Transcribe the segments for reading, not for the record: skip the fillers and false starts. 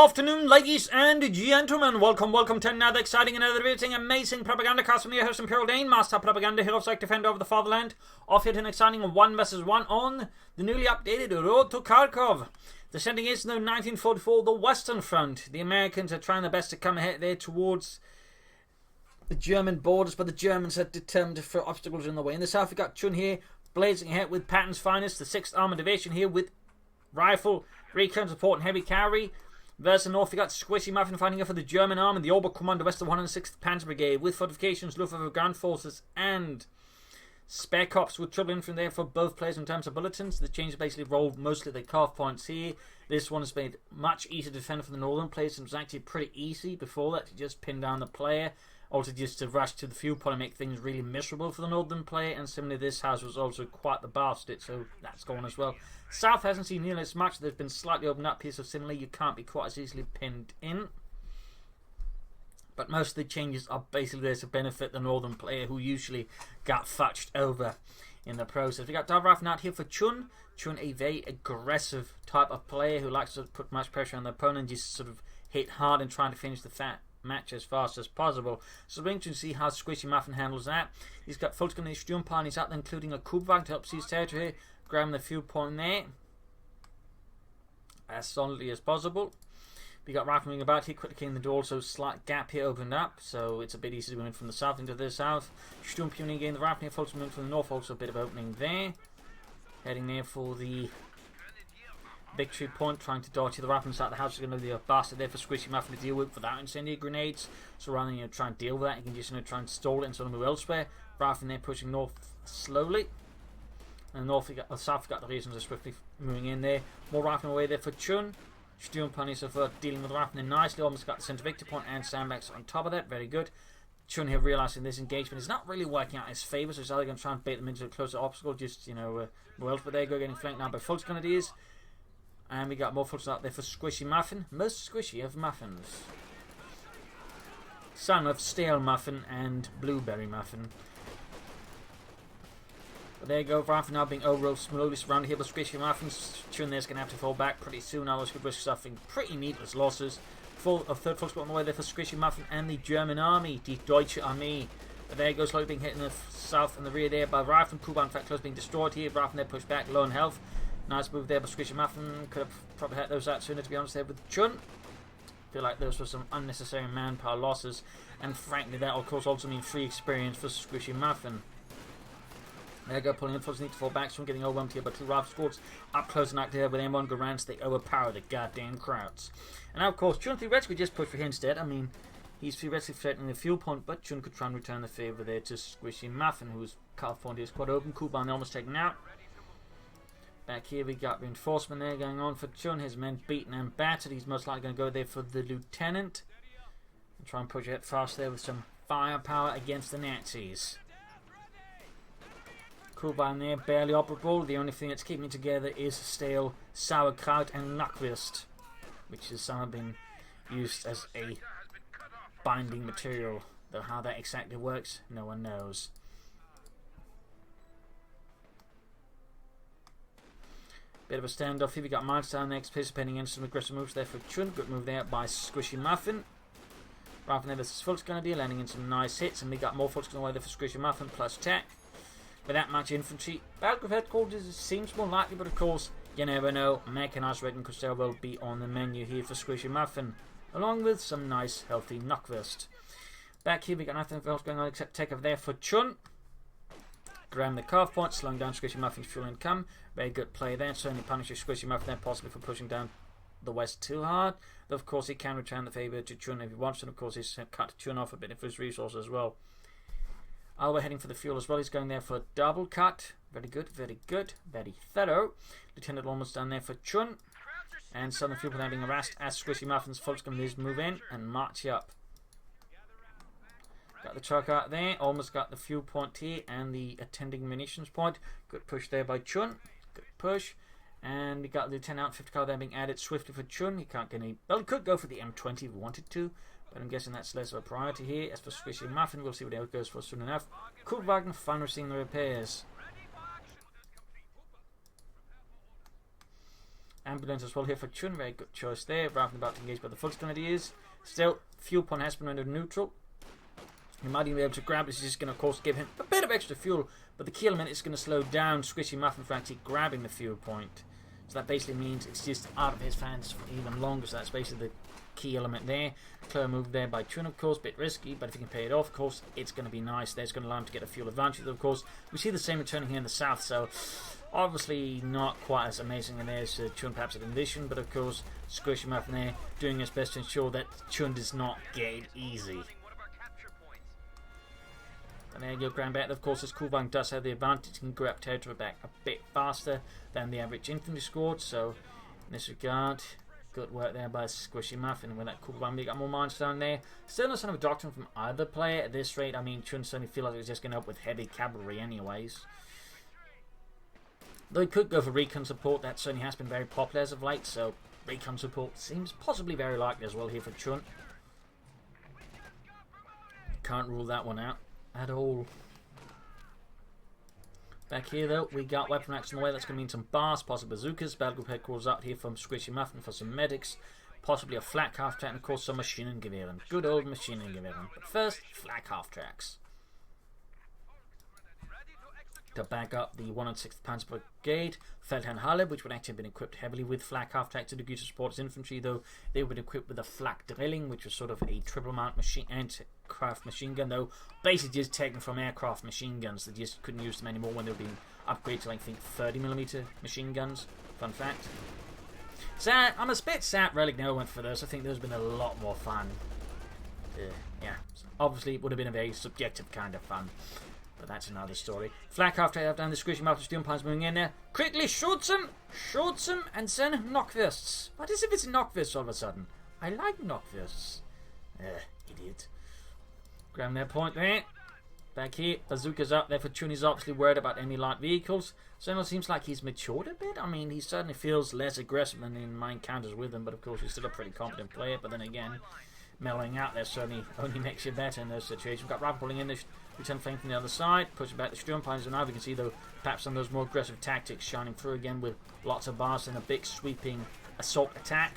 afternoon, ladies and gentlemen. Welcome to another exciting, another riveting, amazing Propagandacast from your host, Imperial Dane, Master Propaganda, Heroes like Defender of the Fatherland. Off here to an exciting 1 vs 1 on the newly updated road to Kharkov. The setting is now 1944, the Western Front. The Americans are trying their best to come ahead there towards the German borders, but the Germans are determined to throw obstacles in the way. In the south, we got Chun here, blazing ahead with Patton's finest, the 6th Armoured Division here with rifle, recon support and heavy cavalry. Versus the north, we got Squishymuffin fighting up for the German army, the Oberkommando West of 106th Panzer Brigade with Fortifications, Luftwaffe ground forces and spare cops with trouble in from there for both players in terms of bulletins. The changes basically rolled mostly the cutoff points here. This one has made much easier to defend for the northern players. It was actually pretty easy before that to just pin down the player. Also just to rush to the fuel point and make things really miserable for the northern player. And similarly, this house was also quite the bastard, so that's gone as well. South hasn't seen nearly as much. There's been slightly opened up here, so similarly you can't be quite as easily pinned in. But most of the changes are basically there to benefit the northern player who usually got fudged over in the process. We got Darvrafen out here for Chun. Chun, a very aggressive type of player who likes to put much pressure on the opponent, just sort of hit hard and trying to finish the match as fast as possible. So we're going to see how Squishymuffin handles that. He's got Volkskammer Sturmpan, he's out there including a Kubwagen to help seize territory here, grabbing the fuel point there as solidly as possible. We got Rifleman about here, quickly in the door, so slight gap here opened up, so it's a bit easier to go in from the south into the south. Sturmpan again, the Rifleman Volkskammer from the north, also a bit of opening there. Heading there for the victory point, trying to dodge the Rifleman side of the house. Is going to be a bastard there for Squishymuffin to deal with without incendiary grenades. So rather than try and deal with that, you can just try and stall it and sort of move elsewhere. Rifleman there pushing north slowly. And north, south, got the reasons are swiftly moving in there. More Rifleman away there for Chun. Sturmpan is dealing with the Rifleman nicely. Almost got the centre victory point and sandbags on top of that. Very good. Chun here realising this engagement is not really working out in his favour, so he's either going to try and bait them into a closer obstacle, just, move elsewhere. There you go, getting flanked now by Volksgrenadiers. And we got more folks out there for Squishymuffin. Most squishy of muffins. Son of stale muffin and blueberry muffin. But there you go, Rifleman now being overall slowly surrounded here by Squishymuffin. Chun there's going to have to fall back pretty soon, otherwise could risk suffering pretty needless losses. Third folks got on the way there for Squishymuffin and the German army, die Deutsche Armee. But there you go, slowly being hit in the south and the rear there by Rifleman. Kuban, in fact, close being destroyed here. Rifleman there pushed back, low in health. Nice move there by Squishymuffin. Could have probably had those out sooner, to be honest, there with Chun. Feel like those were some unnecessary manpower losses. And frankly, that of course also means free experience for Squishymuffin. There you go, pulling in, folks need to fall back, so I'm getting overwhelmed here by two rival squads. Up close and active here with M1 Garants, they overpower the goddamn crowds. And now, of course, Chun theoretically just pushed for here instead. I mean, he's theoretically threatening the fuel point, but Chun could try and return the favour there to Squishymuffin, whose cutoff point is quite open. Kuban almost taken out. Back here we got reinforcement there going on for Chun. His men beaten and battered. He's most likely going to go there for the lieutenant. And try and push ahead fast there with some firepower against the Nazis. Kuban there, barely operable. The only thing that's keeping it together is stale sauerkraut and knockwurst, which has somehow been used as a binding material. Though how that exactly works, no one knows. Bit of a standoff here. We got Milestone next, participating in some aggressive moves there for Chun. Good move there by Squishymuffin. Rifleman there versus Volksgrenadier, landing in some nice hits, and we got more Volksgrenadier there for Squishymuffin plus tech. Without much infantry, Battle of Headquarters seems more likely, but of course, you never know. Mechanized Regiment could still well be on the menu here for Squishymuffin, along with some nice, healthy knockwurst. Back here, we got nothing else going on except tech over there for Chun. Grab the carve point, slowing down Squishymuffin's fuel income. Very good play there. Certainly punishes Squishymuffin there, possibly for pushing down the west too hard. Though, of course, he can return the favour to Chun if he wants, and of course, he's cut Chun off a bit of his resources as well. We're heading for the fuel as well. He's going there for a double cut. Very good, very good, very thorough. Lieutenant almost done there for Chun. And Southern fuel now being harassed as Squishymuffin's folks come to move in and march up. Got the truck out there. Almost got the fuel point here and the attending munitions point. Good push there by Chun. Good push. And we got the Lieutenant out 50 car there being added swiftly for Chun. He can't get any. Well, he could go for the M20 if he wanted to. But I'm guessing that's less of a priority here. As for Squishymuffin, we'll see what it goes for soon enough. Kubwagen finally seeing the repairs. Ambulance as well here for Chun. Very good choice there. Rather than about to engage by the full grenadiers. Still, fuel point has been under neutral. You might even be able to grab this. Is just going to, of course, give him a bit of extra fuel. But the key element is going to slow down Squishymuffin from actually grabbing the fuel point. So that basically means it's just out of his hands for even longer. So that's basically the key element there. Clever move there by Chun, of course. Bit risky, but if he can pay it off, of course, it's going to be nice. There's going to allow him to get a fuel advantage. Of course, we see the same returning here in the south. So obviously not quite as amazing in there as Chun perhaps had envisioned. But of course, Squishymuffin there doing his best to ensure that Chun does not get it easy. And there you go, Grand Battle. Of course, this Kuvan does have the advantage. He can grab territory back a bit faster than the average infantry squad. So, in this regard, good work there by Squishymuffin. With that Kuvan, we got more mines down there. Still no sign of a doctrine from either player at this rate. I mean, Chun certainly feels like he's just going up with heavy cavalry anyways. Though he could go for recon support, that certainly has been very popular as of late. So, recon support seems possibly very likely as well here for Chun. Can't rule that one out at all. Back here though, we got weapon action on the way. That's going to mean some bars, possibly bazookas. Battle group headquarters out here from Squishymuffin for some medics, possibly a flak half track, and of course some machine and gewehren. Good old machine and gewehren. But first, flak half tracks to back up the 106th Panzer Brigade, Feldherrn Halle, which would actually have been equipped heavily with flak half tracks to degree to support its infantry, though they would be equipped with a flak drilling, which was sort of a triple mount machine aircraft machine gun, though basically just taken from aircraft machine guns. They just couldn't use them anymore when they were being upgraded to, like, I think, 30mm machine guns. Fun fact. So I'm a bit sad Relic never went for this. I think there's been a lot more fun. Yeah, obviously it would have been a very subjective kind of fun. But that's another story. Flak after I have done the Squishymuffin steel pines moving in there. Quickly shoots him, and then knockfists. What is if it's knockfists all of a sudden? I like knockfists. Idiot. Grab their point there. Back here, bazooka's up there for Chun. He's obviously worried about any light vehicles. Certainly seems like he's matured a bit. I mean, he certainly feels less aggressive than in my encounters with him, but of course he's still a pretty competent player. But then again, mellowing out there certainly only makes you better in those situations. We've got Rapid pulling in the return flank from the other side, pushing back the Sturmpines, and now we can see though perhaps some of those more aggressive tactics shining through again with lots of bars and a big sweeping assault attack.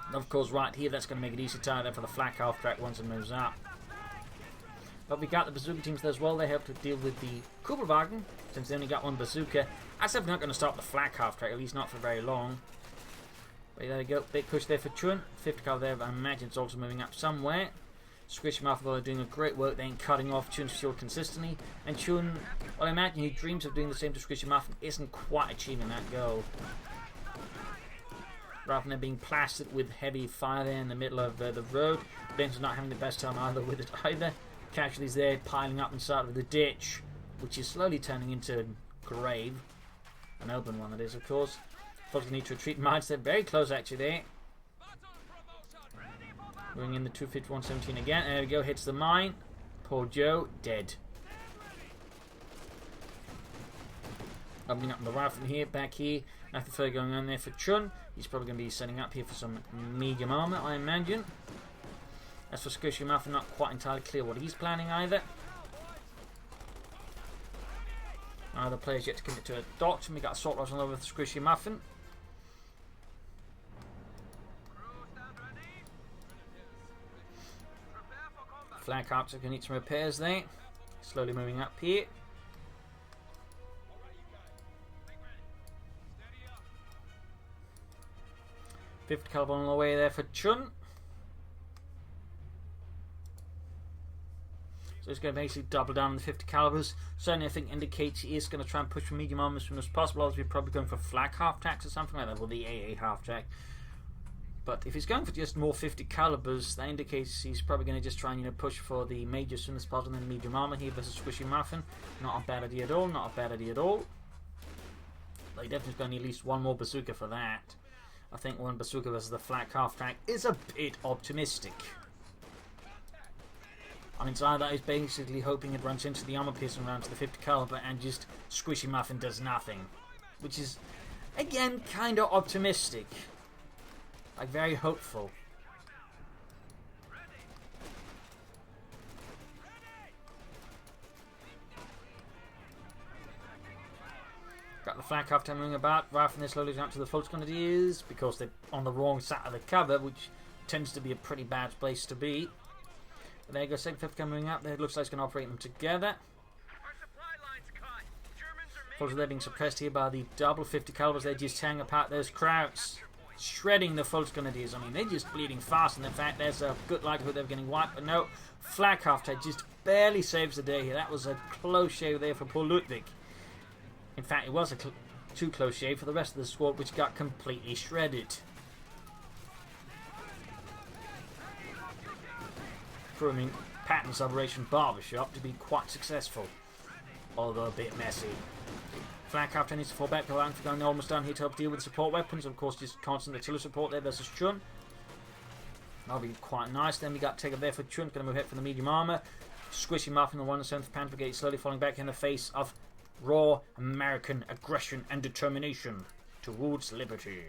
And of course right here that's going to make it easy to there for the flak half track once it moves up. But we got the bazooka teams there as well. They help to deal with the Kubelwagen, since they only got one bazooka. That's definitely not going to stop the flak half track, at least not for very long. But there you go, big push there for Chun. 50 cal there, but I imagine it's also moving up somewhere. Squishymuffin are doing a great work there in cutting off Chun's fuel consistently. And Chun, well, I imagine he dreams of doing the same to Squishymuffin, isn't quite achieving that goal. Rather than being plastered with heavy fire there in the middle of the road, Ben's not having the best time either with it either. Casualties there piling up inside of the ditch, which is slowly turning into a grave. An open one, that is, of course. Folks need to retreat. Mines, they're very close actually there. Moving in the 251-17 again. There we go, hits the mine. Poor Joe, dead. Opening up the rifle from here, back here. Nothing further going on there for Chun. He's probably going to be setting up here for some medium armor, I imagine. As for Squishymuffin, not quite entirely clear what he's planning either. The players yet to commit to a doctrine. We got assault rifles all over the Squishymuffin. Flag Archer can need some repairs there. Slowly moving up here. $50 caliber on the way there for Chun. So he's going to basically double down on the 50 calibers. Certainly I think indicates he is going to try and push for medium armor as soon as possible. Otherwise we're probably going for flak half tracks or something like that, or the AA half track. But if he's going for just more 50 calibers, that indicates he's probably going to just try and push for the major as soon as possible, and then medium armor here versus Squishymuffin. Not a bad idea at all, not a bad idea at all. But he definitely going to need at least one more bazooka for that. I think one bazooka versus the flak half track is a bit optimistic. I mean, so that is basically hoping it runs into the armor piercing round to the 50 caliber and just Squishymuffin does nothing. Which is, again, kind of optimistic. Like, very hopeful. Got the flak after moving about, right from this slowly up to the Volksgrenadiers because they're on the wrong side of the cover, which tends to be a pretty bad place to be. But there you go, 2nd, 5th coming up there. It looks like it's going to operate them together. Forces they're being suppressed here by the double 50 calibers. They're just tearing apart those Krauts, shredding the Volksgrenadiers. I mean, they're just bleeding fast, and in fact, there's a good likelihood they're getting wiped. But no, flak after just barely saves the day here. That was a close shave there for poor Ludwig. In fact, it was a too close shave for the rest of the squad, which got completely shredded. Proving Patton's Operation Barbershop to be quite successful, although a bit messy. Flak after needs to fall back, go out for going almost down here to help deal with support weapons. Of course, just constant artillery support there versus Chun. That'll be quite nice. Then we got Takeover there for Chun, going to move ahead for the medium armour. Squishymuffin, the 107th Panther Brigade, slowly falling back in the face of raw American aggression and determination towards liberty.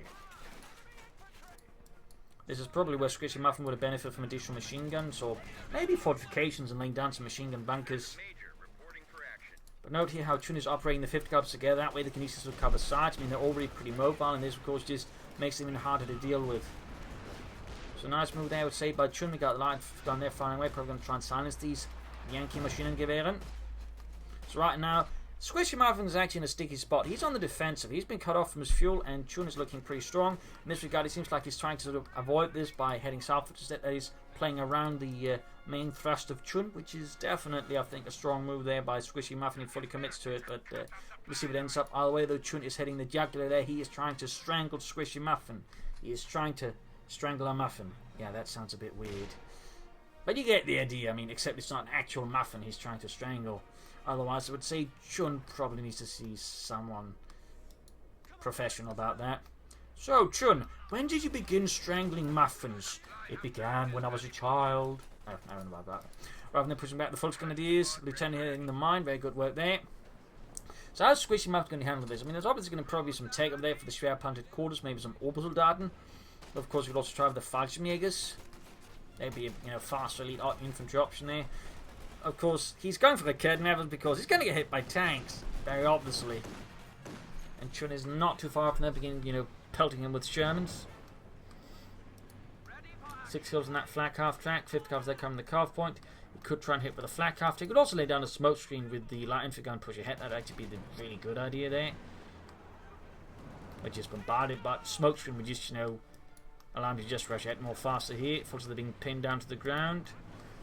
This is probably where Squishymuffin would have benefited from additional machine guns, or maybe fortifications and laying down some machine gun bunkers. But note here how Chun is operating the 50 cubs together. That way the Kinesis will cover sides. I mean, they're already pretty mobile, and this, of course, just makes them even harder to deal with. So nice move there, I would say, by Chun. We got the line down there firing away. Probably going to try and silence these Yankee machine Gewehren. So right now, Squishymuffin is actually in a sticky spot. He's on the defensive. He's been cut off from his fuel, and Chun is looking pretty strong. In this regard, it seems like he's trying to sort of avoid this by heading south, which is that he's playing around the main thrust of Chun, which is definitely, I think, a strong move there by Squishymuffin. He fully commits to it, but we'll see what ends up. Either way, though, Chun is heading the jugular there. He is trying to strangle Squishymuffin. He is trying to strangle a muffin. Yeah, that sounds a bit weird. But you get the idea. I mean, except it's not an actual muffin he's trying to strangle. Otherwise, I would say Chun probably needs to see someone professional about that. So, Chun, when did you begin strangling muffins? It began when I was a child. Oh, I don't know about that. Rather than pushing back the Volksgrenadiers, Lieutenant hitting the mine. Very good work there. So how's Squishymuffin going to handle this? I mean, there's obviously going to probably be some take up there for the schwer punted quarters, maybe some Obersoldaten. But of course, we could also try with the Fallschirmjägers. They'd be a faster elite infantry option there. Of course, he's going for the Kidnappers because he's going to get hit by tanks, very obviously. And Chun is not too far from there, beginning, pelting him with Shermans. 6 kills on that flak half track, 50 covers there coming the carve point. He could try and hit with a flak half. He could also lay down a smoke screen with the light infantry gun push ahead. That'd actually be the really good idea there. We're just bombarded, but smoke screen would just, allow him to just rush ahead more faster here. Fortunately, they're being pinned down to the ground.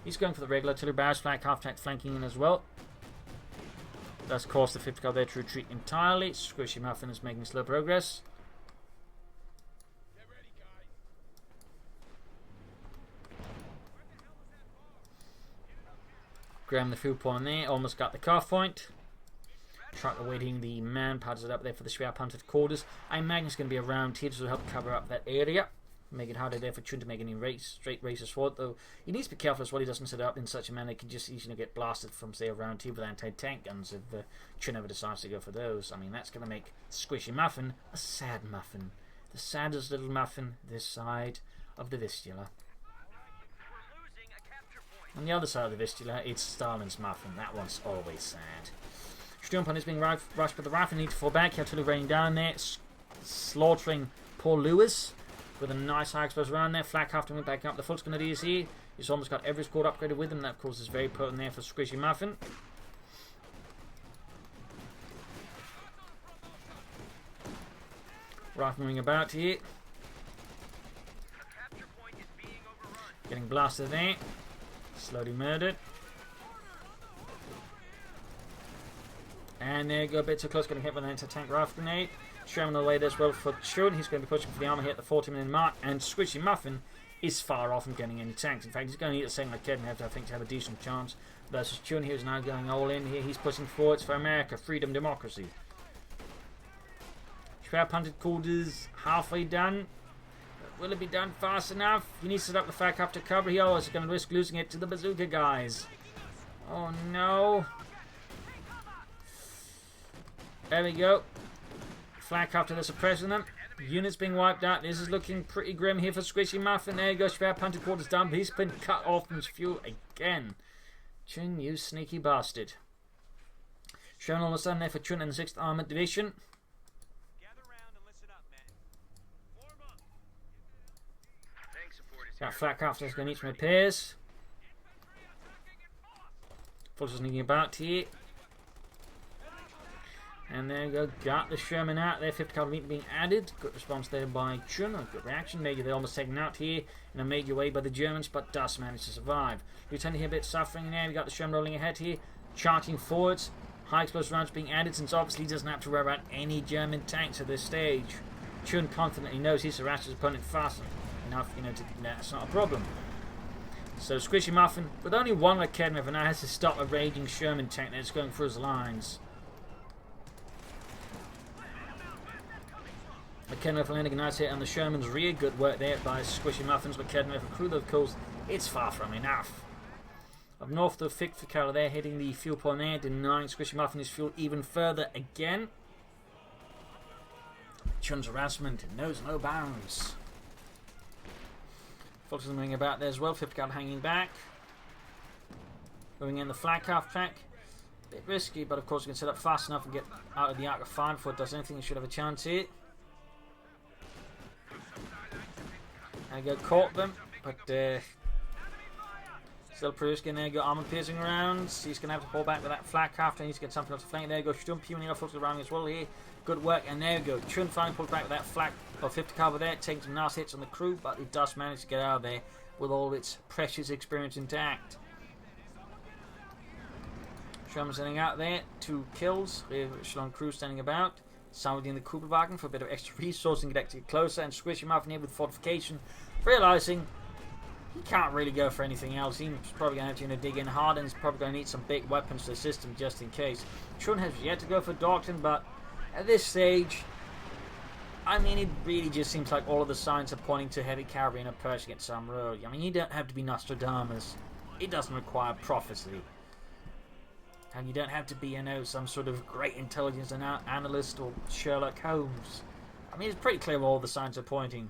He's going for the regular artillery barrage, flak half track flanking in as well. That's caused the 50 car there to retreat entirely. Squishymuffin is making slow progress. Graham the food point there, almost got the calf point. Truck awaiting the man powders it up there for the schwer punted quarters. I imagine it's going to be around here to help cover up that area. Make it harder there for Chun to make any straight races forward, though he needs to be careful as well. He doesn't set it up in such a manner he can just easily get blasted from, say, around here with anti-tank guns if Chun ever decides to go for those. I mean, that's going to make Squishymuffin a sad muffin. The saddest little muffin this side of the Vistula. On the other side of the Vistula, it's Stalin's muffin. That one's always sad. Sturmpun is being rushed, but the rifle need to fall back. Artillery raining down there, slaughtering poor Lewis. With a nice high explosive around there. Flak after him backing up the Volksgrenadiers here. He's almost got every squad upgraded with him. That, of course, is very potent there for Squishymuffin. Rifle moving about here. Getting blasted there. Slowly murdered. And there you go, a bit too close, getting hit with an anti-tank rifle grenade. Sherman on the way there as well for Chun. He's going to be pushing for the armor here at the 40-minute mark. And Squishymuffin is far off from getting any tanks. In fact, he's going to need a second like Ked and have to, I think, to have a decent chance. Versus Chun here is now going all in here. He's pushing forwards for America, freedom, democracy. Schwer punted quarters halfway done. Will it be done fast enough? He needs to set up the flak after cover. He always is going to risk losing it to the bazooka guys. Oh no. There we go. Flak after the suppressing them. Units being wiped out. This is looking pretty grim here for Squishymuffin. There you go. Schwer punted quarters down. But he's been cut off from his fuel again. Chun, you sneaky bastard. Shown all of a sudden there for Chun in the 6th Armoured Division. That flak after is going to need some repairs. Fuller's sneaking about here. And there you go, got the Sherman out there. 50 cavalry being added. Good response there by Chun. A good reaction. Maybe they're almost taken out here in a major way by the Germans, but does manage to survive. Lieutenant here a bit suffering there. We got the Sherman rolling ahead here, charging forwards. High explosive rounds being added, since obviously he doesn't have to worry about any German tanks at this stage. Chun confidently knows he's harassed his opponent fast enough, that's not a problem. So Squishymuffin, with only one Academy, now has to stop a raging Sherman tank that's going through his lines. McKenna landing a nice hit on the Sherman's rear. Good work there by Squishymuffin's McKenna. For crew, of course, it's far from enough. Up north, the Fortifications there hitting the fuel point there, denying Squishymuffin his fuel even further again. Chun's harassment knows no bounds. Fox is moving about there as well. Fortifications hanging back. Moving in the flag half track. Bit risky, but of course you can set up fast enough and get out of the arc of fire before it does anything. You should have a chance here. There you go, caught them, but still pretty risky. And there you go, armor piercing rounds. He's going to have to pull back with that flak after. He needs to get something else to flank. There you go, Chun puning off around as well here. Good work, and there you go. Chun finally pulls back with that flak of 50 caliber there, taking some nice hits on the crew, but he does manage to get out of there with all its precious experience intact. Sherman's standing out there, 2 kills. Echelon crew standing about. Sounding the Kupelwagen for a bit of extra resourcing, get closer, and Squishymuffin here with Fortification, realizing he can't really go for anything else. He's probably going to have to dig in hard, and he's probably going to need some big weapons to the system just in case. Chun has yet to go for Doctrine, but at this stage, I mean, it really just seems like all of the signs are pointing to heavy cavalry and a Pershing at some road. I mean, you don't have to be Nostradamus. It doesn't require prophecy. And you don't have to be, some sort of great intelligence analyst or Sherlock Holmes. I mean, it's pretty clear all the signs are pointing.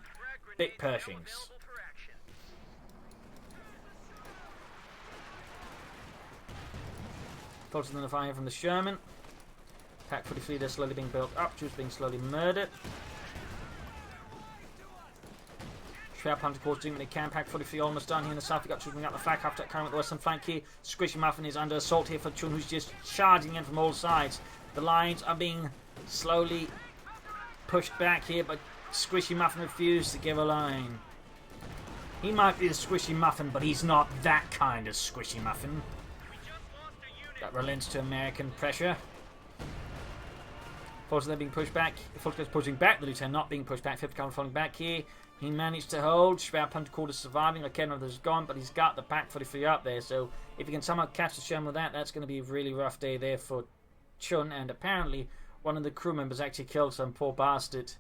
Big Pershings. Focusing on the fire from the Sherman. Pack 43, they're slowly being built up. Jews being slowly murdered. Trap Hunter Corps doing what they can. Pack 43 almost done here in the south. We got Chun out the flank after coming with the western flank here. Squishymuffin is under assault here for Chun, who's just charging in from all sides. The lines are being slowly pushed back here, but Squishymuffin refused to give a line. He might be a Squishymuffin, but he's not that kind of Squishymuffin. That relents to American pressure. Forces are being pushed back. Forces pushing back. The lieutenant not being pushed back. 50 cavalry falling back here. He managed to hold. Schwab Hunter Corps is surviving. Akenov is gone, but he's got the pack 43 up there. So if he can somehow catch the Sherman with that, that's going to be a really rough day there for Chun. And apparently, one of the crew members actually killed some poor bastard.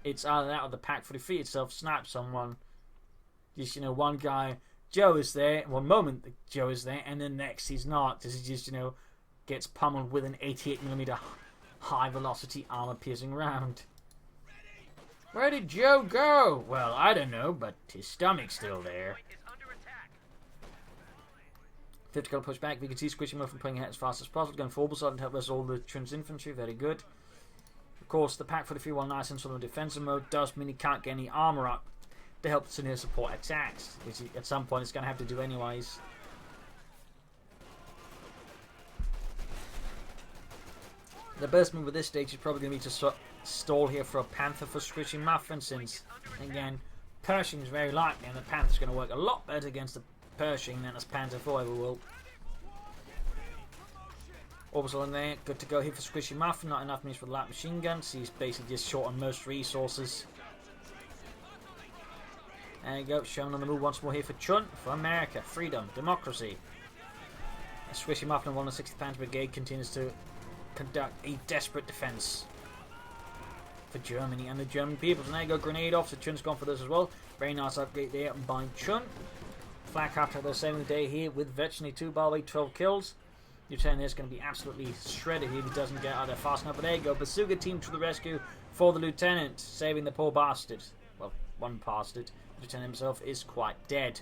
It's either that or the pack 43 itself snapped someone. Just, one guy, Joe is there. One moment, Joe is there, and then next he's not. This is just, gets pummeled with an 88mm high velocity armor piercing round. Where did Joe go? Well, I don't know, but his stomach's still there. 50 got to push back. We can see Squishymuffin pulling ahead as fast as possible, going forward side and help us all the Chun's infantry. Very good. Of course, the pack 43, while nice in sort of defensive mode, does mean he can't get any armor up to help the support attacks, which at some point he's going to have to do anyways. The best move at this stage is probably going to be to stall here for a Panther for Squishymuffin, since, again, Pershing is very likely, and the Panther's going to work a lot better against the Pershing than as Panther 4 ever will. Orbital in there, good to go here for Squishymuffin. Not enough means for the light machine guns. He's basically just short on most resources. There you go, showing on the move once more here for Chun, for America, freedom, democracy. Squishymuffin 160 Panther Brigade continues to conduct a desperate defense for Germany and the German people. And there you go, grenade off, so Chun's gone for this as well. Very nice upgrade there by Chun. Flak after they're saving the day here with virtually 2 by the way, 12 kills. Lieutenant is going to be absolutely shredded here if he doesn't get out there fast enough. But there you go, Bazooka team to the rescue for the Lieutenant, saving the poor bastard. Well, one bastard. The Lieutenant himself is quite dead.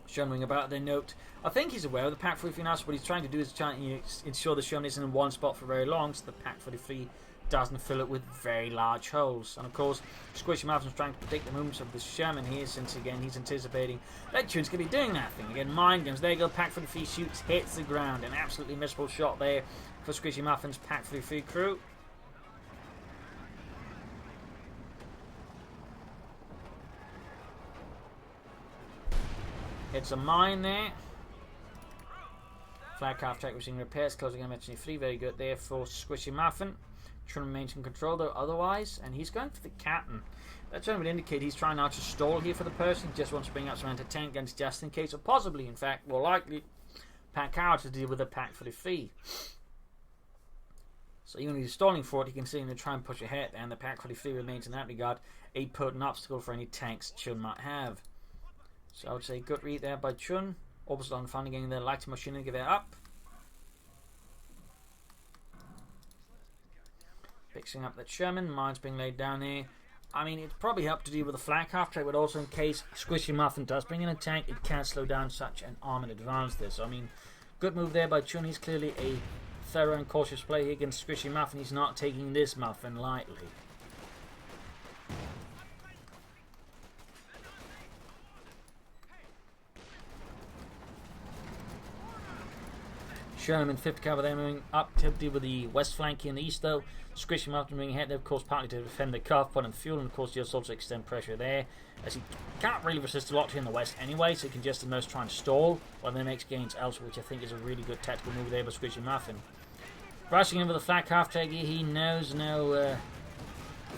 Showing about their note. I think he's aware of the Pack 43 now, so what he's trying to do is trying to ensure the Sherman isn't in one spot for very long, so the Pack 43 doesn't fill it with very large holes. And of course, Squishymuffin's trying to predict the movements of the Sherman here, since again he's anticipating that Chun's going to be doing that thing. Again, mind games. There you go, Pack 43 shoots, hits the ground. An absolutely missable shot there for Squishymuffin's Pack 43 crew. It's a mine there. Flag half track receiving repairs, closing MH 3. Very good there for Squishymuffin. Chun remains in control though otherwise, and he's going for the captain. That would indicate he's trying not to stall here for the person. He just wants to bring up some anti-tank guns just in case, or possibly, in fact, more likely, pack out to deal with the Pack 43. So even if he's stalling for it, he can see him to try and push ahead, and the Pack 43 remains in that regard a potent obstacle for any tanks Chun might have. So I would say good read there by Chun. Opposite on finding getting the lighting machine and give it up. Fixing up that Sherman. Mines being laid down there. I mean, it's probably helped to deal with the flak half track, but also in case Squishymuffin does bring in a tank, it can slow down such an armored advance there. So I mean, good move there by Chun. He's clearly a thorough and cautious play here against Squishymuffin. He's not taking this muffin lightly. Sherman 50 cover there, moving up to deal with the west flank here in the east though. Squishymuffin moving ahead there, of course, partly to defend the cuff, put in fuel, and of course just also extend pressure there, as he can't really resist a lot here in the west anyway, so he can just at most try and stall while they makes gains elsewhere, which I think is a really good tactical move there by Squishymuffin. Rushing in with the flak half tag here, he knows no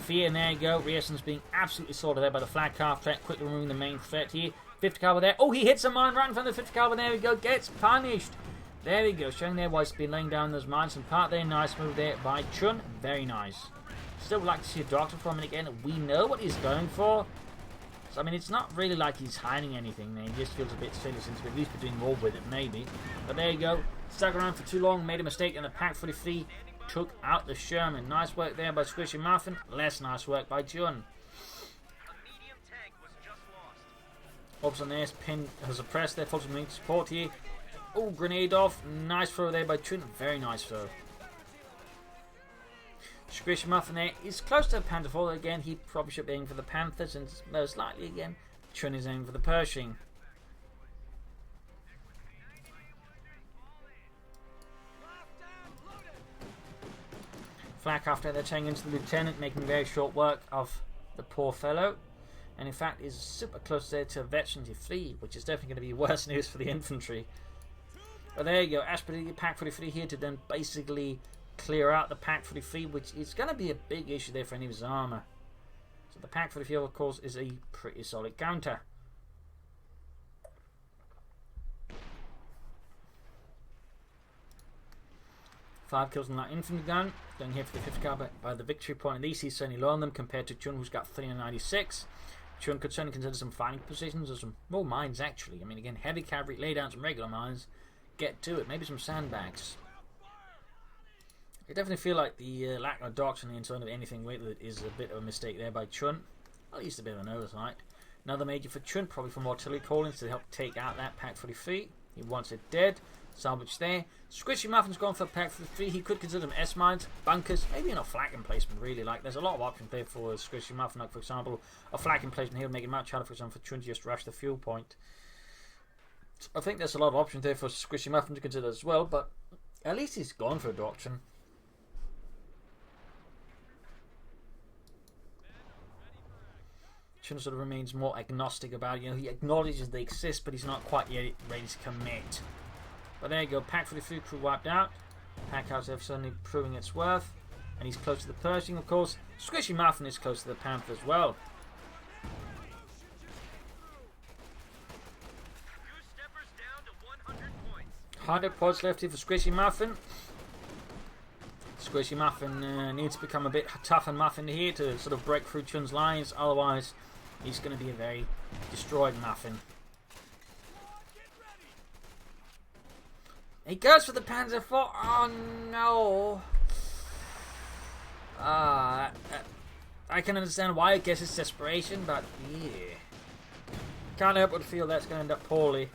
fear, and there you go. Rierson's being absolutely slaughtered there by the flak half track, quickly removing the main threat here. 50 caliber there. Oh, he hits a mine right in front of the 50 caliber. There we go, gets punished. There we go, showing there why he's been laying down those mines and part there. Nice move there by Chun. Very nice. Still would like to see a doctor from him again. We know what he's going for. So, I mean, it's not really like he's hiding anything there. He just feels a bit silly since we've at least been doing more with it, maybe. But there you go. Stuck around for too long, made a mistake, and the Pack 43 took out the Sherman. Nice work there by Squishymuffin. Less nice work by Chun. Oops on there. Pin has suppressed there. Full support here. Oh, grenade off. Nice throw there by Chun. Very nice throw. Squishymuffin there is close to the Panther 4. Again, he probably should be aiming for the Panthers, and most likely again, Chun is aiming for the Pershing. Flak after they're turning into the Lieutenant, making very short work of the poor fellow. And in fact, is super close there to Veteran Defeat, which is definitely going to be worse news for the infantry. But there you go, Ashby Pack 43 here to then basically clear out the Pack 43, which is going to be a big issue there for any of his armour. So the Pack 43, of course, is a pretty solid counter. Five kills on that infantry gun. Going here for the 50 caliber by the victory point. At least he's certainly low on them compared to Chun, who's got 396. Chun could certainly consider some fighting positions or some more mines, actually. I mean, again, heavy cavalry, lay down some regular mines. Get to it. Maybe some sandbags. I definitely feel like the lack of doctrine in sort of anything with it is a bit of a mistake there by Chun. At least a bit of an oversight. Another major for Chun, probably from artillery callings to help take out that Pack 43. He wants it dead. Salvage there. Squishymuffin's gone for Pack 43. He could consider them S-mines, bunkers, maybe in a flak emplacement, really. Like, there's a lot of options there for Squishymuffin. Like, for example, a flak emplacement here would make it much harder, for example, for Chun to just rush the fuel point. I think there's a lot of options there for Squishymuffin to consider as well, but at least he's gone for a doctrine. Chun sort of remains more agnostic about it. You know, he acknowledges they exist, but he's not quite yet ready to commit. But there you go, Pack 43 crew wiped out. Pack House have suddenly proving its worth, and he's close to the Pershing, of course. Squishymuffin is close to the Panther as well. 100 points left here for Squishymuffin. Squishymuffin needs to become a bit tough and muffin here to sort of break through Chun's lines, otherwise he's going to be a very destroyed muffin. He goes for the Panzer IV. Oh no! I can understand why. I guess it's desperation, but yeah, can't help but feel that's going to end up poorly.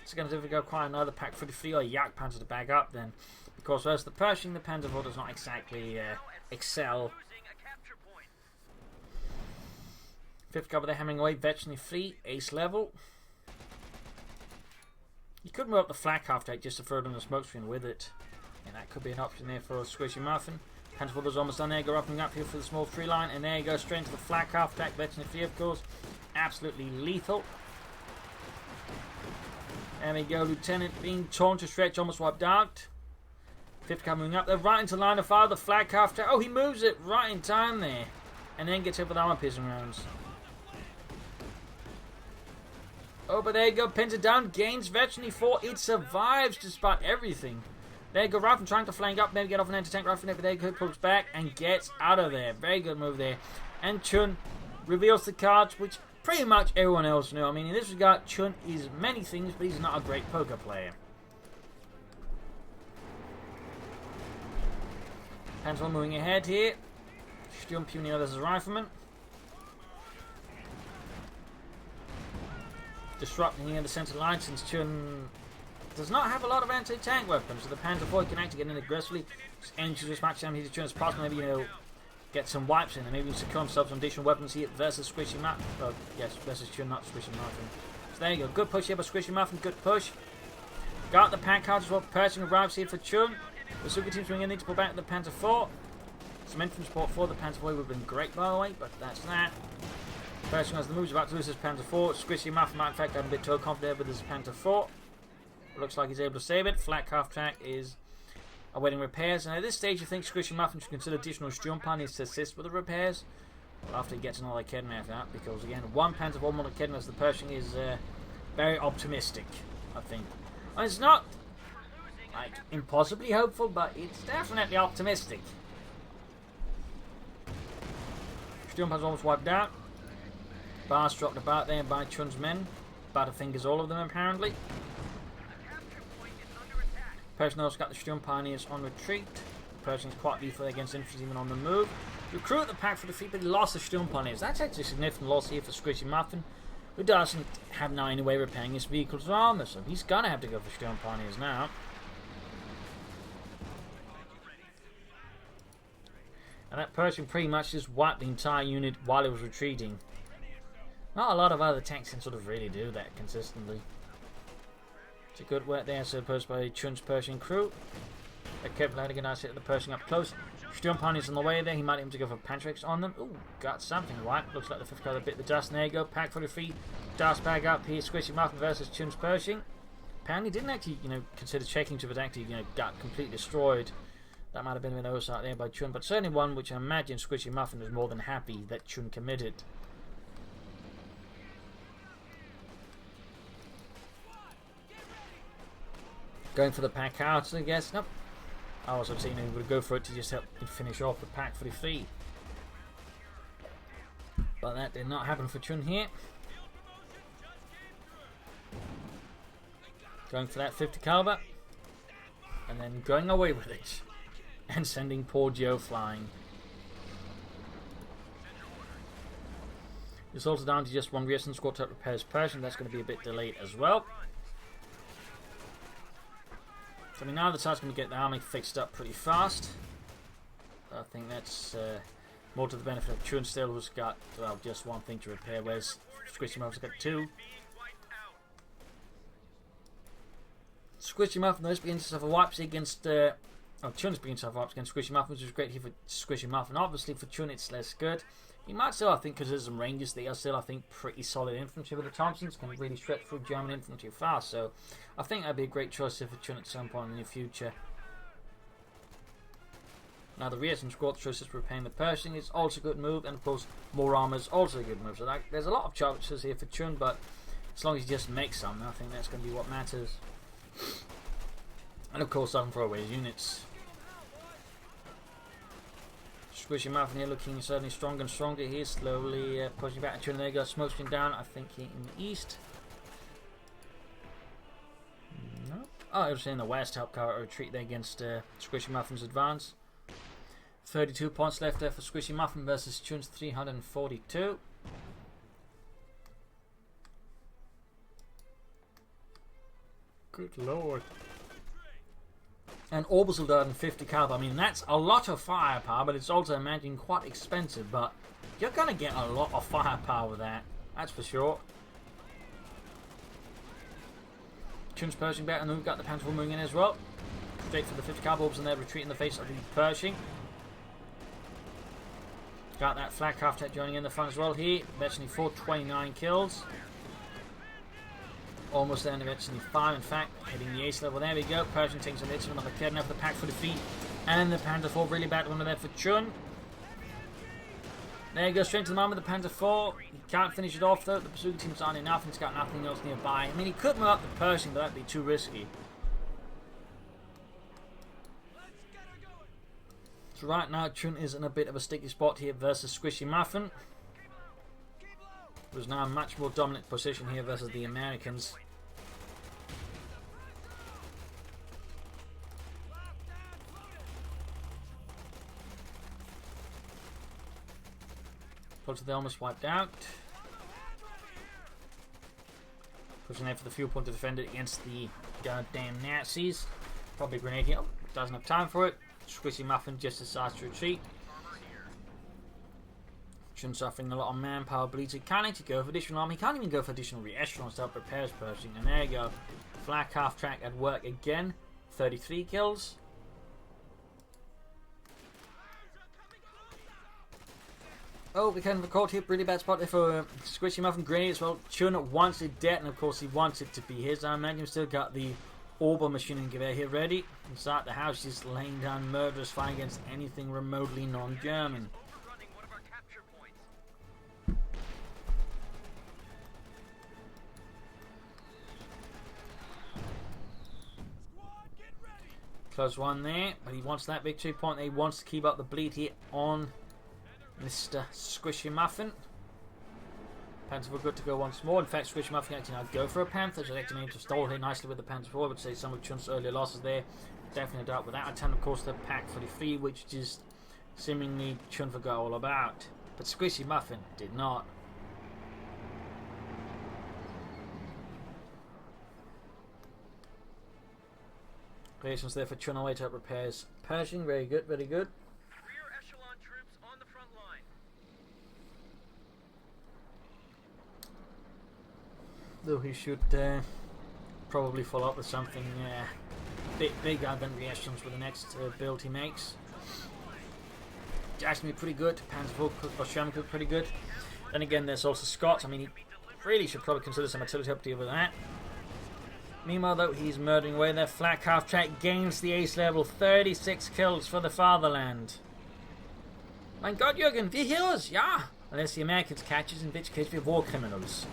It's going to require another pack 43 or Yak Panzer to back up then. Because whereas the Pershing, the Panzer IV does not exactly excel. 5th cover they're hammering away, virtually free, ace level. You could move up the flak half deck just to throw it on the smoke screen with it. And that could be an option there for Squishymuffin. Panzer IV is almost done there, go up and up here for the small 3 line, and there you go, straight into the flak half deck, virtually free of course. Absolutely lethal. There we go, Lieutenant being torn to stretch, almost wiped out. 5th cover moving up there, right into line of fire, the flak half deck. Oh, he moves it right in time there. And then gets hit with armor piercing rounds. Oh, but there you go, pins it down, gains virtually 4. It survives despite everything. There you go, Rifle trying to flank up, maybe get off an anti-tank rifle, but there you go, pulls back and gets out of there. Very good move there. And Chun reveals the cards, which pretty much everyone else knew. I mean, in this regard, Chun is many things, but he's not a great poker player. Panzer moving ahead here. Sturm Pioneer as a rifleman. Disrupting here in the center line since Chun does not have a lot of anti-tank weapons, so the Panzer IV can actually get in aggressively, just aim to as much damage as Chun as possible, maybe, you know, get some wipes in and maybe secure himself some additional weapons here versus Squishymuffin. Oh, yes, versus Chun, not Squishymuffin. So there you go, good push here by Squishymuffin, good push. Got the pack card as well, Pershing arrives here for Chun. The Suka team's swinging in to pull back the Panzer IV. Some infantry support for the Panzer IV would have been great, by the way, but that's that. Pershing has the moves, about to lose his Panzer IV. Squishymuffin might in fact have a bit too confident with his Panzer IV. Looks like he's able to save it. Flak half track is awaiting repairs, and at this stage I think Squishymuffin should consider additional Sturmpanzers to assist with the repairs. Well, after he gets another Kedma after that, because again, 1 Panzer IV, 1 Kedma as the Pershing is very optimistic, I think. And it's not like impossibly hopeful, but it's definitely optimistic. Sturmpanzer almost wiped out. Bars dropped about there by Chun's men. Butterfingers, all of them apparently. Pershing also got the Sturm Pioneers on retreat. Pershing's quite lethal against infantry even on the move. Recruit the pack for defeat, but he lost the Sturm Pioneers. That's actually a significant loss here for Squishymuffin, who doesn't have now any way of repairing his vehicle's armor, so he's gonna have to go for Sturm Pioneers now. And that Pershing pretty much just wiped the entire unit while it was retreating. Not a lot of other tanks can sort of really do that consistently. It's a good work there, supposed by Chun's Pershing crew. They kept letting a nice hit at the Pershing up close. Sturm Pioneers on the way there, he might even to go for Pantrix on them. Ooh, got something right. Looks like the 5th color bit the dust. And there you go, pack for the feet. Dust bag up here, Squishymuffin versus Chun's Pershing. Apparently didn't actually, consider checking to it actually, got completely destroyed. That might have been an oversight there by Chun, but certainly one which I imagine Squishymuffin was more than happy that Chun committed. Going for the pack out, I guess. Nope. I was thinking he would go for it to just help finish off the pack for the feet. But that did not happen for Chun here. Going for that 50 caliber. And then going away with it. And sending poor Joe flying. It's also down to just 1 Grierson squad to repairs Pershing. That's going to be a bit delayed as well. So I mean, now the side's going to get the army fixed up pretty fast. I think that's more to the benefit of Chun still, who's got, well, just 1 thing to repair, whereas Squishymuffin's got 2. Squishymuffin, though, begins to suffer wipes against... Chun's beginning to suffer wipes against Squishymuffin, which is great here for Squishymuffin. Obviously, for Chun, it's less good. He might still, I think, because there's some ranges, they are still, I think, pretty solid infantry, but the Thompsons can really stretch through German infantry fast, so I think that'd be a great choice for Chun at some point in the future. Now, the Grierson squad choices for repairing the Pershing is also a good move, and of course, more armor is also a good move. So there's a lot of choices here for Chun, but as long as he just makes some, I think that's going to be what matters. And of course, doesn't throw away his units. Squishymuffin here looking certainly stronger and stronger here, slowly pushing back to Chun. There you go, Smokescreen down, I think here in the east. No. Oh, it was in the west, help cover retreat there against Squishymuffin's advance. 32 points left there for Squishymuffin versus Chun's 342. Good lord. And orbital and 50 caliber. I mean, that's a lot of firepower, but it's also, imagine, quite expensive. But you're going to get a lot of firepower with that. That's for sure. Chun's Pershing back, and then we've got the Panther moving in as well. Straight for the 50 caliber orbs, and they're retreating in the face of the Pershing. Got that flak half tech joining in the front as well here. Eventually 429 kills. Almost there, and eventually 5, in fact, hitting the ace level. There we go. Pershing takes a hit, so another kill now for the pack for defeat. And the Panther 4 really bad one there for Chun. There you go, straight to the moment, the Panther 4. He can't finish it off though. The pursuit team's aren't enough, and he's got nothing else nearby. I mean, he could move up the Pershing, but that'd be too risky. So right now, Chun is in a bit of a sticky spot here versus Squishymuffin. Who's now a much more dominant position here versus the Americans. Culture they almost wiped out. Pushing there for the fuel point to defend it against the goddamn Nazis. Probably grenade here. Oh, doesn't have time for it. Squishymuffin just decides to retreat. Chun suffering a lot of manpower bleeds. He can't actually go for additional armor. He can't even go for additional re-echelons to help prepare his Pershing. And there you go. Flak half track at work again. 33 kills. Oh, we kind of caught here. Really bad spot there for Squishymuffin. Grenade as well. Chun wants it dead, and of course he wants it to be his. I imagine he's still got the Orbital machining gewehr here ready. Inside the house, just laying down murderous fire against anything remotely non-German. Close one there, but he wants that victory point. He wants to keep up the bleed here on Mr. Squishymuffin. Panthers were good to go once more. In fact, Squishymuffin actually now go for a Panther. So actually managed to stall here nicely with the Panther 4. I would say some of Chun's earlier losses there definitely dealt with that. A ton, of course, the pack for the free, which just seemingly Chun forgot all about. But Squishymuffin did not. Creations there for Chun away to help repairs. Pershing, very good, very good. Rear echelon troops on the front line. Though he should probably follow up with something bigger than the echelons with the next build he makes. Jackson be pretty good. Panzer or Sherman be pretty good. Then again, there's also Scott. I mean, he really should probably consider some artillery help to deal with that. Meanwhile, though, he's murdering away their flak half track, gains the ace level, 36 kills for the fatherland. Mein Gott, Jürgen, wir heroes, ja! Unless the Americans catch us, in which case we're war criminals.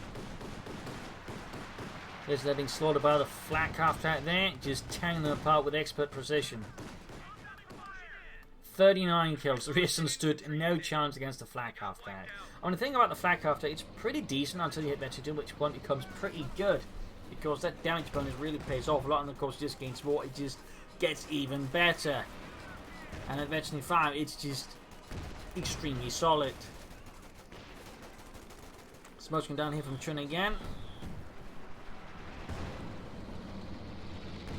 There's letting slaughtered by the flak half track there, just tearing them apart with expert precision. 39 kills. The Rearson stood no chance against the flak half track. I mean, the thing about the flak half track, it's pretty decent until you hit Venture 2, which point it becomes pretty good. Because that damage bonus really pays off a lot, and of course just gains more, it just gets even better. And at Venture 5, it's just extremely solid. Smoking down here from Chun again.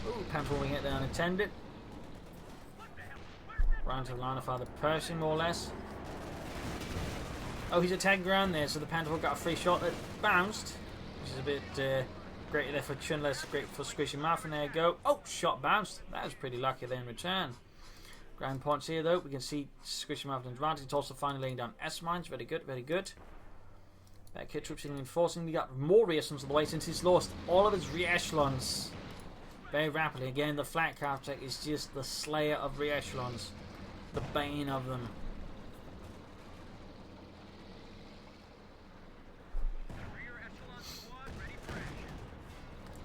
Ooh, Panther wing it down unattended. Round to the line of fire the Pershing, more or less. Oh, he's attacking ground there, so the Panther got a free shot that bounced, which is a bit great there for Chun, less great for Squishymuffin. There you go. Oh, shot bounced. That was pretty lucky there in return. Ground points here though. We can see Squishymuffin's advantage. It's also finally laying down S-mines. Very good, very good. Back here, troops reinforcing. We got more reasons on the way since he's lost all of his re-echelons very rapidly. Again, the flak half track is just the slayer of re-echelons. The bane of them.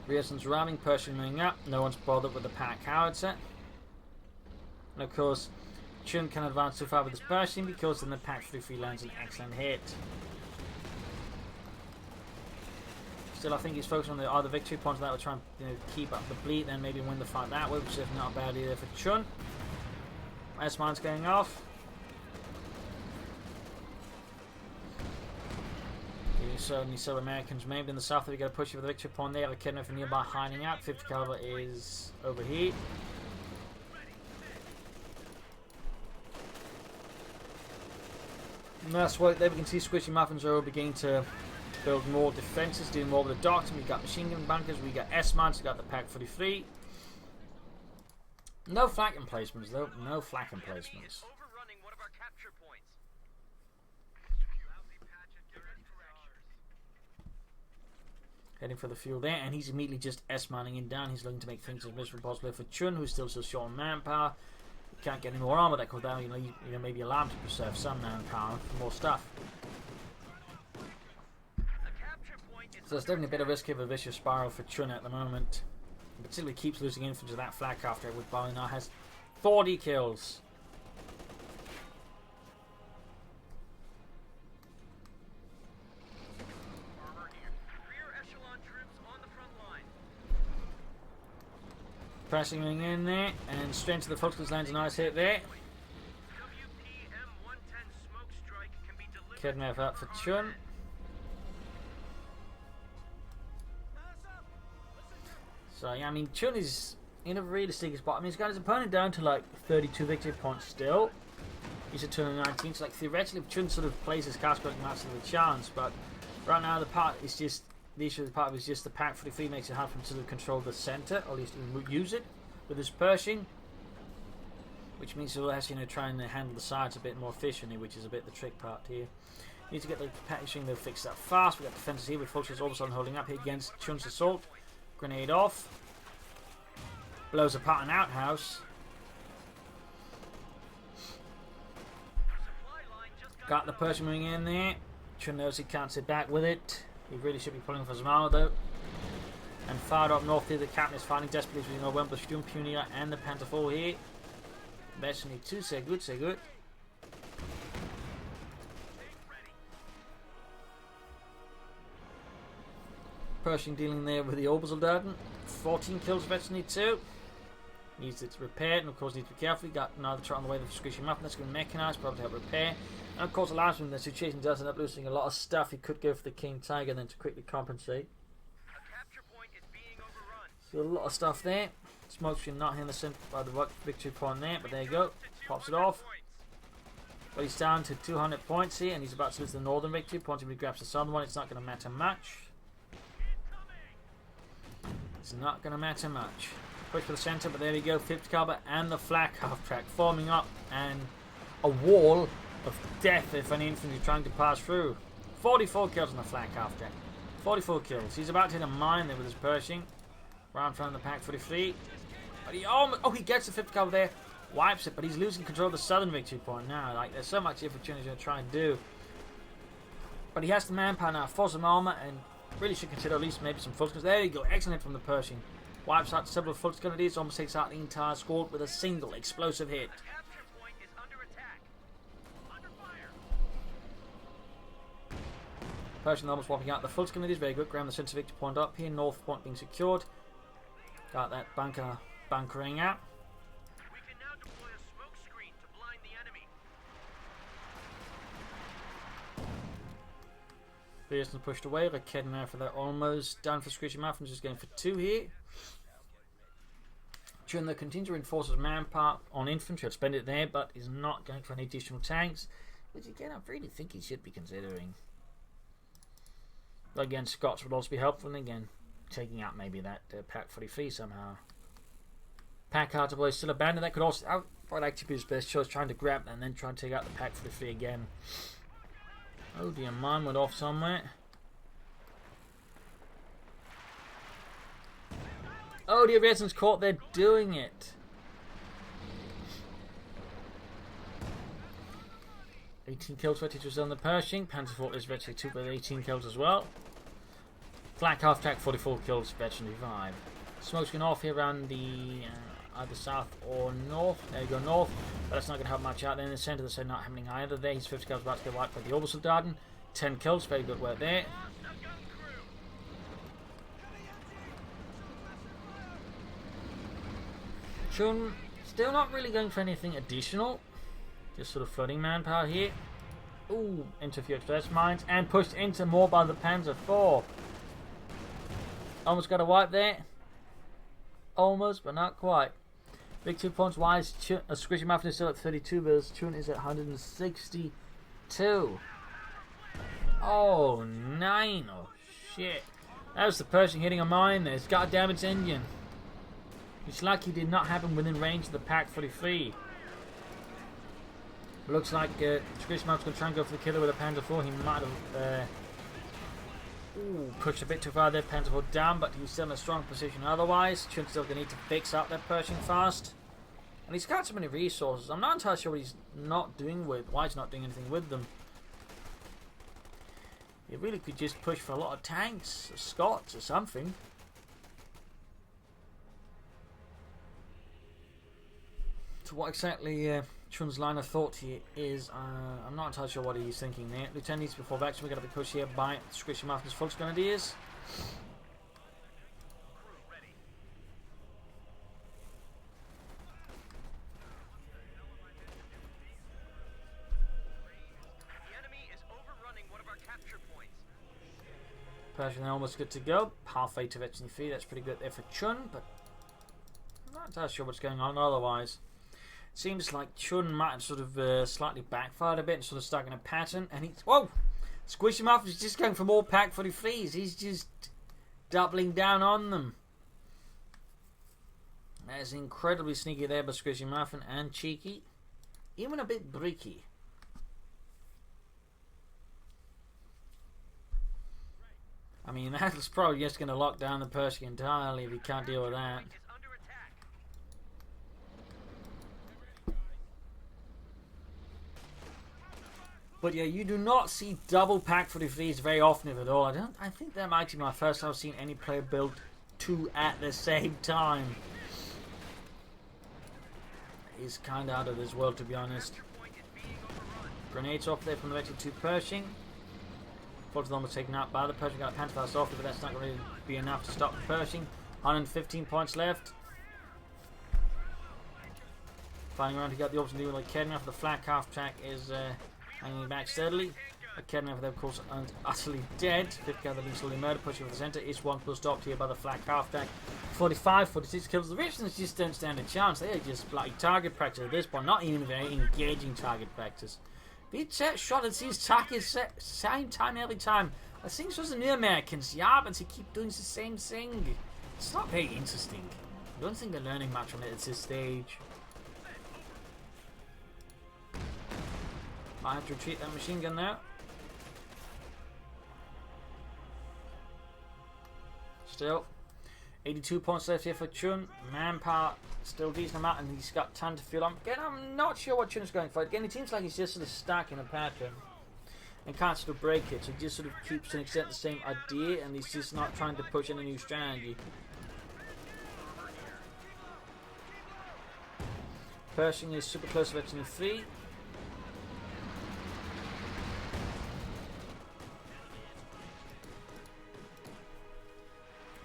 Reason's ramming, Pershing moving up. No one's bothered with the pack howitzer. And of course, Chun can advance too far with his Pershing because then the pack 3 lands an excellent hit. Still, I think he's focused on the other victory points that will try and keep up the bleed, then maybe win the fight that way, which is not a bad idea for Chun. S-mine's going off. certainly so. Americans maybe in the south. We got to push for the victory point there. A kidnapper nearby hiding out. 50 caliber is over here. And that's why there we can see Squishymuffins are beginning to build more defenses, doing more with the docks. We got machine gun bunkers, we got S-mounts, we got the Pack 43. No flak emplacements though, no flak emplacements. Overrunning one of our capture points. Heading for the fuel there, and he's immediately just S-manning in down. He's looking to make things as miserable as possible for Chun, who's still so short on manpower. Can't get any more armor that comes down. You know, maybe allow him to preserve some manpower for more stuff. So it's definitely a bit of risk of a vicious spiral for Chun at the moment. Particularly keeps losing infantry to that flak after it, with Barley now has 40 kills. Pressing in there, and straight to the Foxcars lands a nice hit there. Kidnap up for Chun. So yeah, I mean Chun is in a really sticky spot. I mean he's got his opponent down to like 32 victory points still. He's at 219, so like theoretically if Chun sort of plays his cast got massive of a chance, but right now the part is just the issue of the part is just the Pack 43 makes it hard for him to sort of control the centre, or at least use it with his Pershing, which means he'll actually try and handle the sides a bit more efficiently, which is a bit the trick part here. Need to get the packaging to fix that fast. We've got defences here with Fortifications all of a sudden holding up here against Chun's assault. Grenade off. Blows apart an outhouse. Got the Pershing moving in there. Chun knows he can't sit back with it. He really should be pulling for some armor though. And fired up north here, the captain is fighting desperately between the Wembley Sturm Punier and the Panther 4 here. Destiny 2, say good, say good. Pershing dealing there with the Obersoldaten. 14 kills for Destiny 2. Needs it repaired, and of course needs to be careful. Got another trot on the way of Squishymuffin. That's going to mechanize, probably help repair. And of course, the last one, the situation does end up losing a lot of stuff. He could go for the King Tiger then to quickly compensate. So a lot of stuff there. Smokescreen not in the center by the victory point there, but there you go. Pops it off. But he's down to 200 points here, and he's about to lose the northern victory point. If he grabs the southern one, it's not going to matter much. It's not going to matter much. Push for the center, but there we go. 50 caliber and the flak half track forming up, and a wall of death if any infantry trying to pass through. 44 kills on the flak half track. 44 kills. He's about to hit a mine there with his Pershing. Right in front of the Pack 43. But he he gets the 50 caliber there. Wipes it, but he's losing control of the southern victory point now. Like there's so much infantry he's going to try and do. But he has the manpower now for some armor, and really should consider at least maybe some full scans. There you go. Excellent from the Pershing. Wipes out several full scans. Almost takes out the entire squad with a single explosive hit. Pershing almost wiping out the full scans. Very good. Ground the center victory point up here. North point being secured. Got that bunker bunkering out. We can now deploy a smoke screen to blind the enemy. Pearson pushed away. They're kidding there for that. Almost done for Squishymuffin. Just going for 2 here. Chun the continues to reinforce his manpower on infantry. I'd spend it there, but he's not going for any additional tanks, which again I really think he should be considering. But again, Scots would also be helpful, and again, taking out maybe that Pack 43 somehow. Pack Hardboy still abandoned. That could also, I would actually be his best choice, trying to grab and then try and take out the Pack 43 again. Oh dear, mine went off somewhere. Oh dear, Resin's caught. They're doing it. 18 kills for teachers on the Pershing. Panzerfort is virtually 2 with 18 kills as well. Flak half track 44 kills, veteran 5. Smokescreen off here around the either south or north. There you go, north. But that's not going to help much out there in the centre. That's not happening either there. He's 50 kills about to get wiped by the Obersoldaten. 10 kills, very good work there. Chun still not really going for anything additional. Just sort of floating manpower here. Ooh, into a few express mines and pushed into more by the Panzer IV. Almost got a wipe there. Almost, but not quite. Big 2 points wise. Squishymuffin is still at 32, but Chun is at 162. Oh, 9. Oh, shit. That was the Pershing hitting a mine there. It's got a damaged engine. It's lucky it did not happen within range of the Pack 43. Looks like Squishymuff's going to try and go for the killer with a Panzer IV. He might have pushed a bit too far there. Panzer IV down, but he's still in a strong position otherwise. Chun's still going to need to fix up that Pershing fast. And he's got so many resources. I'm not entirely sure what he's not doing with, why he's not doing anything with them. He really could just push for a lot of tanks, or Scots, or something. So what exactly Chun's line of thought here is, I'm not entirely sure what he's thinking there. Lieutenant needs before action. We're going to be pushed here by Squishymuffin's Volksgrenadiers. Pershing almost good to go. Halfway to Veteran 3. That's pretty good there for Chun, but I'm not entirely sure what's going on otherwise. Seems like Chun might have sort of slightly backfired a bit and sort of stuck in a pattern. And he's... Whoa! Squishymuffin is just going for more Pack 43s. He's just doubling down on them. That is incredibly sneaky there by Squishymuffin and cheeky. Even a bit bricky. I mean, that's probably just going to lock down the Pershing entirely if he can't deal with that. But yeah, you do not see double Pack 43s very often, if at all. I think that might be my first time I've seen any player build 2 at the same time. It's kind of out of this world, to be honest. Grenades off there from the Veteran 2 Pershing. Fortifications was taken out by the Pershing. Got a Panther fast off, but that's not going to be enough to stop the Pershing. 115 points left. Flying around, he got the option to deal with Kedna. The flak half track is hanging back steadily. Kedna, of course, and utterly dead. 50 other easily murdered, pushing for the centre. Is one plus stopped here by the flak half track. 45, 46 kills. The Richards just don't stand a chance. They are just bloody target practice at this point. Not even very engaging target practice. Each shot at these targets same time every time. I think so the new Americans, yeah, but they keep doing the same thing. It's not very interesting. I don't think they're learning much from it at this stage. Might have to retreat that machine gun now. Still, 82 points left here for Chun. Manpower still decent amount, and he's got tons of fuel on. Again, I'm not sure what Chun's going for. Again, it seems like he's just sort of stuck in a pattern and can't sort of break it. So he just sort of keeps to an extent the same idea, and he's just not trying to push in a new strategy. Pershing is super close to Veteran 3.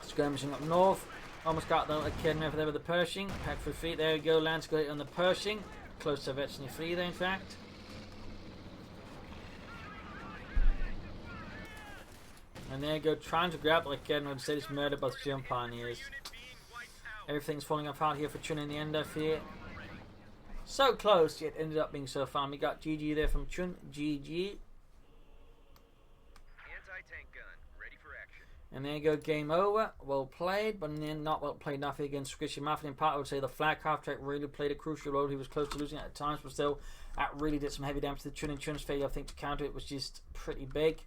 Skirmishing up north. Almost got the kid over there with the Pershing. Pack for feet. There we go. Lands got it on the Pershing. Close to Veteran 3 there, in fact. And there you go. Trying to grab the kid, and instead it's murdered by the Chun Pioneers. Everything's falling apart here for Chun in the end of here. So close, yet ended up being so fun. We got GG there from Chun. GG. And there you go, game over. Well played, but then not well played enough against Squishymuffin. In part, I would say the flak half track really played a crucial role. He was close to losing at times, but still, that really did some heavy damage to the Chun. And Chun's failure, I think, to counter it was just pretty big.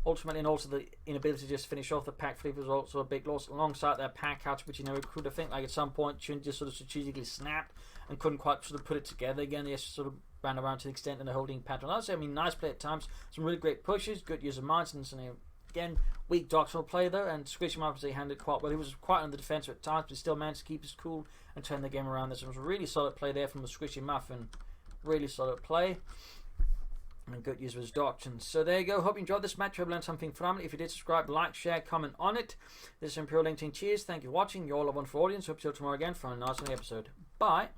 Ultimately, and also the inability to just finish off the pack flip was also a big loss, alongside their pack outs, which you never could have think. Like at some point, Chun just sort of strategically snapped and couldn't quite sort of put it together again. They just sort of ran around to the extent in the holding pattern. I'd say, I mean, nice play at times, some really great pushes, good use of minds, and again, weak doctrinal play though, and Squishymuffin handled quite well. He was quite on the defensive at times, but he still managed to keep his cool and turn the game around. This was a really solid play there from the Squishymuffin. Really solid play. And good use of his doctrine. So there you go. Hope you enjoyed this match. Hope you learned something from it. If you did, subscribe, like, share, comment on it. This is Imperial LinkedIn. Cheers. Thank you for watching. You're all a wonderful audience. Hope to see you tomorrow again for another episode. Bye.